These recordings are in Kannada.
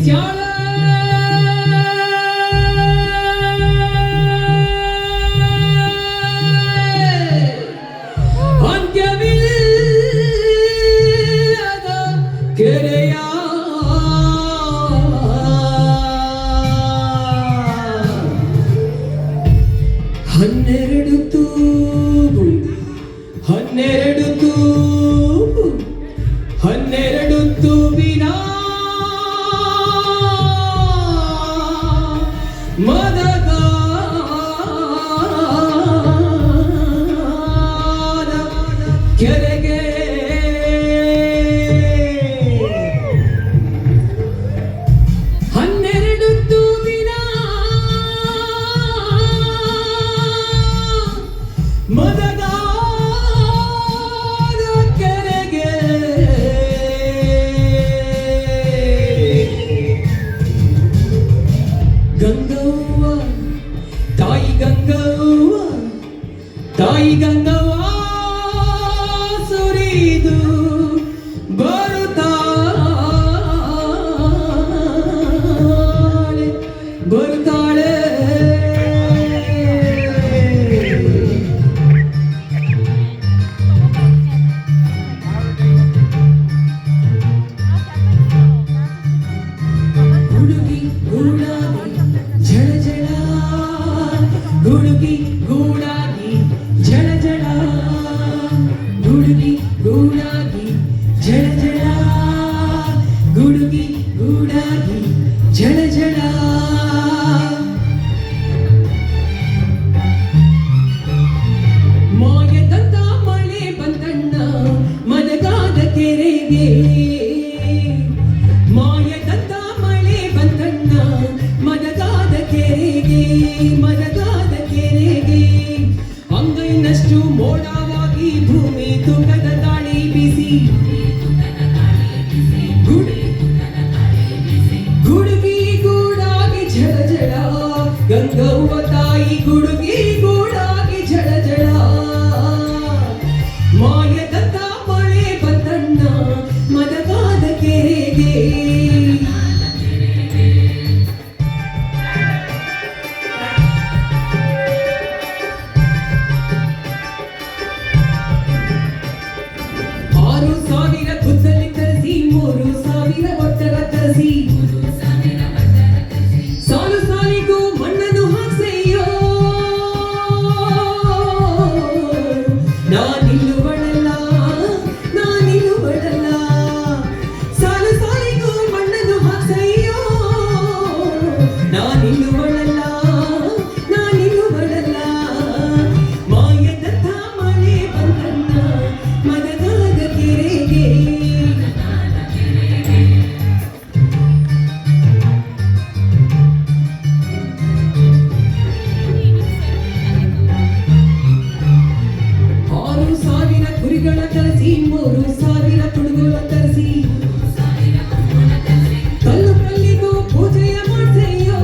ಸ್ಯಾಳ ಅಂತ್ಯವಿಲ್ಲದ ಕೆರೆಯ ಹನ್ನೆರಡು ತೂಬು ಹನ್ನೆರಡು ತೂಬು ಹನ್ನೆರಡು ತೂಬಿನ ಮದಗಾದ ಕೆರೆಗೆ ಹನ್ನೆರಡು ತೂಬಿನ ಮದಗಾದ ಕೆರೆಗೆ ಗಂಗವ್ವ ತಾಯಿ ಗಂಗವ್ವ ತಾಯಿ ಗಂಗವ್ವ ಸುರಿದು ಬರುತ್ತಾಳೆ ಬರುತ್ತಾಳೆ ಹುಡುಗಿ ಗೂಡಾಗಿ ಝಳ ಝಳ ಹುಡುಗಿ ಗೂಡಾಗಿ ಝಳ ಝಳ ಹುಡುಗಿ ಗೂಡಾಗಿ ಝಳ ಝಳ ಹುಡುಗಿ ಗೂಡಾಗಿ ಝಳ ಝಳ ಮಾಯದಂತ ಮಳೆ ಬಂದಣ್ಣ ಮದಗಾದ ಕೆರೆಗೆ ಮಾಯದಂತ ಮಳೆ ಬಂದಣ್ಣ ಮದಗಾದ ಕೆರೆಗೆ ಮದಗಾದ ಕೆರೆಗೆ ಅಂಗೈನಷ್ಟು ಮೋಡವಾಗಿ ಭೂಮಿ ತುಂಗದ ಗಾಳಿ ಬಿಸಿ ಗುಡುಗಿ ಗೂಡಾಗಿ ಝಳ ಝಳ ಗಂಗವ್ವ ತಾಯಿ ಗುಡುಗಿ ಗೂಡಾಗಿ ಝಳ ಝಳ ಮಾಯದಂತ ಮಳೆ ಬಂದಣ್ಣ ಮದಗಾದ ಕೆರೆಗೆ ಆರು ಸಾವಿರ ಕುತ್ತಲಿ ತರಿಸಿ 3,000 ಒಟ್ಟರ ತರಿಸಿ ಸಾಲು ಸಾಲಿಗೂ ಮಣ್ಣನ್ನು ಹಾಕ್ಸೆಯೋ ನಾನಿಲ್ಲುವಳಲ್ಲ ನಾನಿಲ್ಲುವಳಲ್ಲ ಸಾಲು ಸಾಲಿಗೂ ಮಣ್ಣನ್ನು ಹಾಕ್ಸೆಯೋ ನಾನಿಲ್ಲುವಳಲ್ಲ ನಾನಿಲ್ಲುವಳಲ್ಲ ಮಾಯದಂತ ಮಳೆ ಬಂದಣ್ಣ ಮದಗಾದ ಕೆರೆಗೆ ಆರು ಸಾವಿರ ಕುರಿಗಳ ತರಿಸಿ 3,000 ತುಡುಗುಳ ತರಿಸಿ ಕಲ್ಲು ಕಲ್ಲಿಗೂ ಪೂಜೆಯ ಮಾಡ್ಸೆಯೋ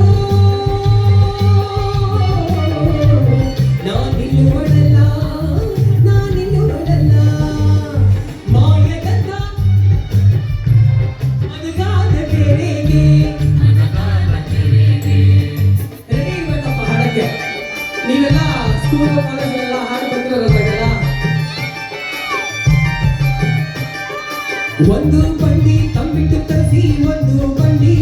ನಾನಿಲ್ಲುವಳಲ್ಲ ನಾನಿಲ್ಲುವಳಲ್ಲ ಮಾಯದಂತ ಮದಗಾದ ಕೆರೆಗೆ ರೆಡಿ ಇವತ್ತಪ್ಪ ಹಾಡಕ್ಕೆ ನೀವೆಲ್ಲ ಸ್ಕೂಲ್ ಕಾಲೇಜೆಲ್ಲ ಹಾಡು ಬಂದಿರೋದಲ್ಲ ಒಂದು ಬಂಡಿ ತಂಬಿಟ್ಟು ತರಿಸಿ ಒಂದು ಬಂಡಿ